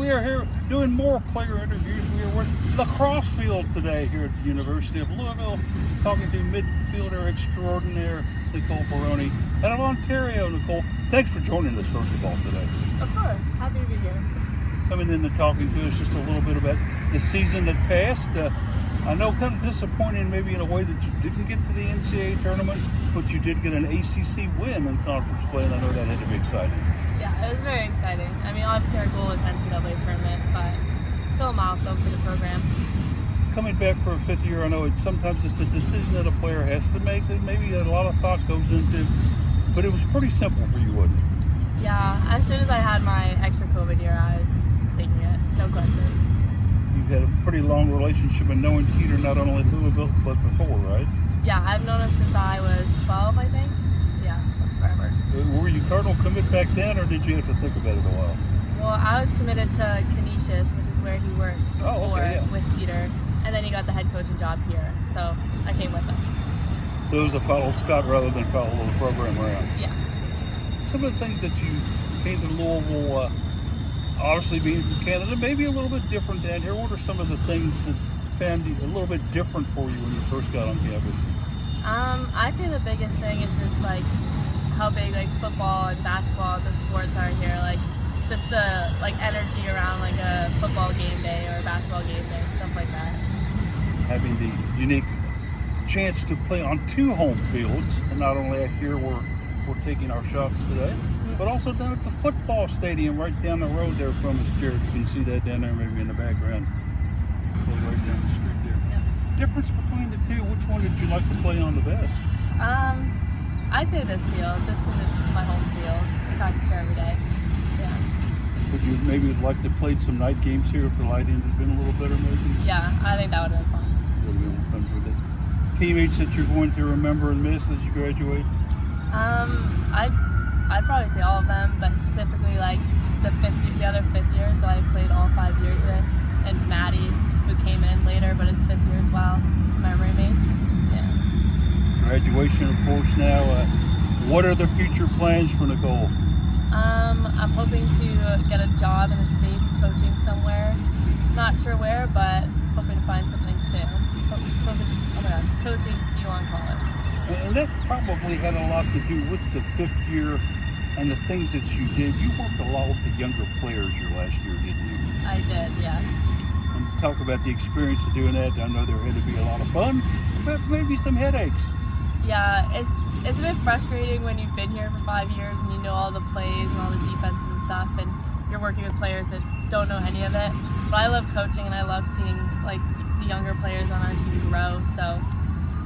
we are here doing more player interviews. We are with Lacrosse field today here at the University of Louisville, talking to midfielder extraordinaire Nicole Perroni out of Ontario. Nicole, thanks for joining us first of all today. Of course, happy to be here. Coming in and talking to us just a little bit about the season that passed. I know kind of disappointing maybe in a way that you didn't get to the NCAA tournament, but you did get an ACC win in conference play, and I know that had to be exciting. Yeah, it was very exciting. I mean, obviously our goal was NCAA tournament, but still a milestone for the program. Coming back for a fifth year, I know sometimes it's a decision that a player has to make that maybe a lot of thought goes into, but it was pretty simple for you, wasn't it? Yeah, as soon as I had my extra COVID year, I was taking it, no question. You've had a pretty long relationship and knowing Peter not only at Louisville, but before, right? Yeah, I've known him since I was 12, I think. Yeah, so forever. Were you Cardinal commit back then, or did you have to think about it a while? Well, I was committed to Canisius, which is where he worked before with Peter, and then he got the head coaching job here, so I came with him. So it was a follow Scott rather than follow the program around? Yeah. Some of the things that you came to Louisville, obviously being from Canada, maybe a little bit different down here. What are some of the things that found you a little bit different for you when you first got on campus? I'd say the biggest thing is just like how big like football and basketball, the sports are here. Like just the like energy around like a football game day or a basketball game day, stuff like that. Having the unique chance to play on two home fields, and not only out here we're taking our shots today, but also down at the football stadium right down the road there from us, Jared. You can see that down there maybe in the background. So right down the street there. Yeah. Difference between the two, which one did you like to play on the best? I'd say this field, just because it's my home field. I practice here every day. Yeah. Would you maybe have liked to play some night games here if the lighting had been a little better maybe? Yeah, I think that would have been fun. Would have been fun with it. Teammates that you're going to remember and miss as you graduate? I'd probably say all of them, but specifically like the other fifth years that I played all 5 years with, and Maddie, who came in later, but his fifth year as well, my roommates. Yeah. Graduation, of course, now. What are the future plans for Nicole? I'm hoping to get a job in the States coaching somewhere. Not sure where, but hoping to find something soon. Coaching D1 college. And that probably had a lot to do with the fifth year and the things that you did. You worked a lot with the younger players your last year, didn't you? I did, yes. And talk about the experience of doing that. I know there had to be a lot of fun, but maybe some headaches. Yeah, it's a bit frustrating when you've been here for 5 years and you know all the plays and all the defenses and stuff, and you're working with players that don't know any of it. But I love coaching and I love seeing like the younger players on our team grow. So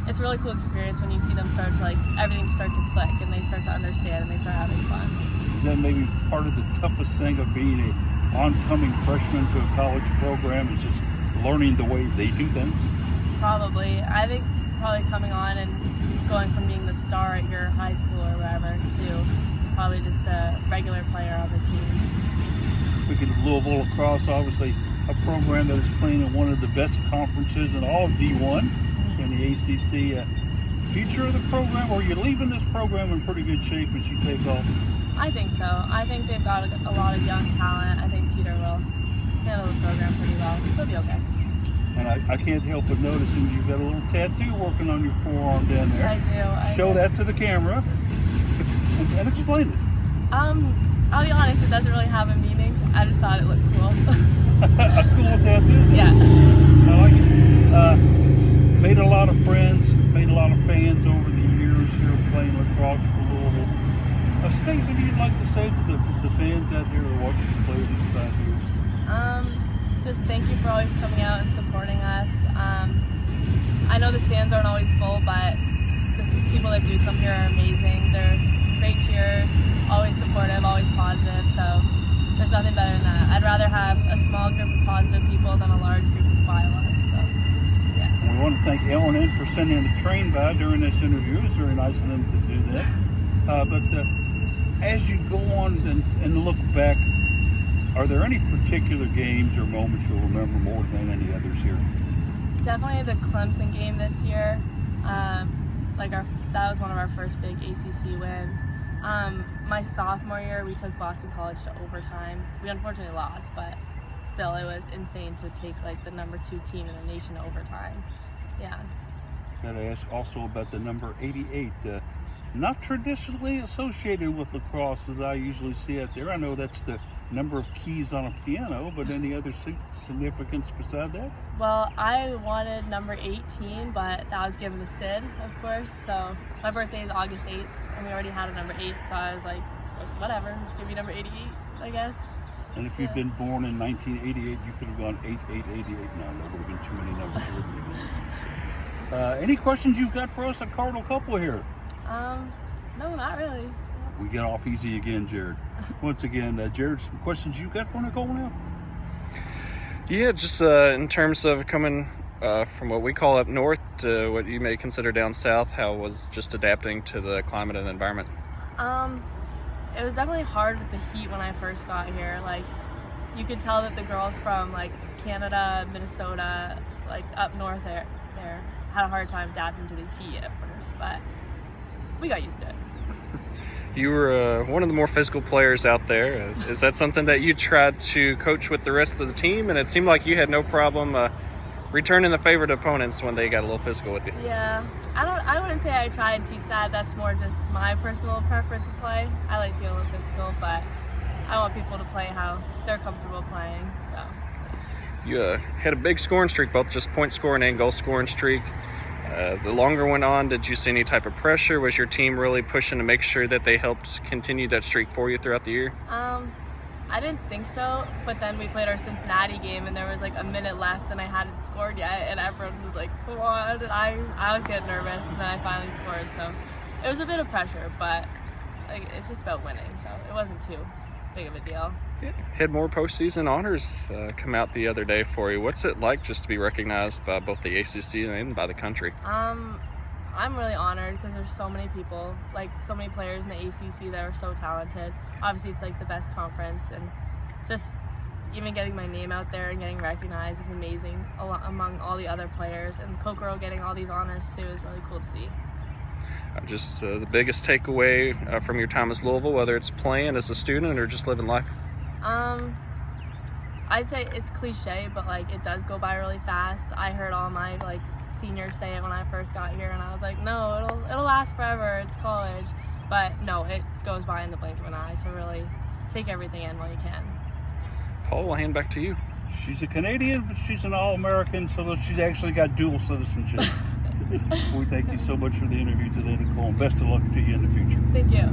it's a really cool experience when you see them start to everything start to click and they start to understand and they start having fun. Is that maybe part of the toughest thing of being an oncoming freshman to a college program, is just learning the way they do things? Probably. I think probably coming on and going from being the star at your high school or wherever to probably just a regular player on the team. Speaking of Louisville Lacrosse, obviously a program that is playing in one of the best conferences in all of D1. In the ACC, future of the program, or are you leaving this program in pretty good shape as you take off? I think so. I think they've got a lot of young talent. I think Teeter will handle the program pretty well. They'll be okay. And I can't help but noticing you've got a little tattoo working on your forearm down there. I do. Show that to the camera and explain it. I'll be honest, it doesn't really have a meaning. I just thought it looked cool. A cool tattoo? Yeah. I like it. Made a lot of friends, made a lot of fans over the years here playing lacrosse for Louisville. A statement you'd like to say to the fans out there that watch you play these 5 years? Just thank you for always coming out and supporting us. I know the stands aren't always full, but the people that do come here are amazing. They're great cheers, always supportive, always positive, so there's nothing better than that. I'd rather have a small group of positive people than a large group of violence. So. We want to thank L&N for sending the train by during this interview. It was very nice of them to do that. But as you go on and look back, are there any particular games or moments you'll remember more than any others here? Definitely the Clemson game this year. That was one of our first big ACC wins. My sophomore year, we took Boston College to overtime. We unfortunately lost, but still, it was insane to take like the number 2 team in the nation to overtime. Yeah. Gotta ask also about the number 88. Not traditionally associated with lacrosse as I usually see out there. I know that's the number of keys on a piano, but any other significance beside that? Well, I wanted number 18, but that was given to Sid, of course. So my birthday is August 8th, and we already had a number 8, so I was like, whatever, just give me number 88, I guess. And if you'd been born in 1988, you could have gone 8888. No, there would have been too many numbers. Any questions you've got for us, a Cardinal couple here? No, not really. We get off easy again, Jared. Once again, Jared, some questions you got for Nicole now? Yeah, just in terms of coming from what we call up north to what you may consider down south, how was just adapting to the climate and environment? It was definitely hard with the heat when I first got here. Like, you could tell that the girls from like Canada, Minnesota, like up north there had a hard time adapting to the heat at first, but we got used to it. You were one of the more physical players out there. Is that something that you tried to coach with the rest of the team? And it seemed like you had no problem returning the favorite opponents when they got a little physical with you. Yeah, I wouldn't say I try and teach that. That's more just my personal preference of play. I like to get a little physical, but I want people to play how they're comfortable playing. So you had a big scoring streak, both just point scoring and goal scoring streak. The longer went on, did you see any type of pressure? Was your team really pushing to make sure that they helped continue that streak for you throughout the year? I didn't think so, but then we played our Cincinnati game and there was like a minute left and I hadn't scored yet, and everyone was like, come on, and I was getting nervous, and then I finally scored, so it was a bit of pressure, but like, it's just about winning, so it wasn't too big of a deal. Yeah. Had more postseason honors come out the other day for you. What's it like just to be recognized by both the ACC and by the country? I'm really honored because there's so many people, like so many players in the ACC that are so talented. Obviously, it's like the best conference, and just even getting my name out there and getting recognized is amazing among all the other players. And Kokoro getting all these honors too is really cool to see. Just the biggest takeaway from your time as Louisville, whether it's playing as a student or just living life? I'd say it's cliche, but like it does go by really fast. I heard all my like seniors say it when I first got here, and I was like, no, it'll last forever. It's college, but no, it goes by in the blink of an eye. So really, take everything in while you can. Paul, I'll hand back to you. She's a Canadian, but she's an All-American, so she's actually got dual citizenship. We thank you so much for the interview today, Nicole, and best of luck to you in the future. Thank you.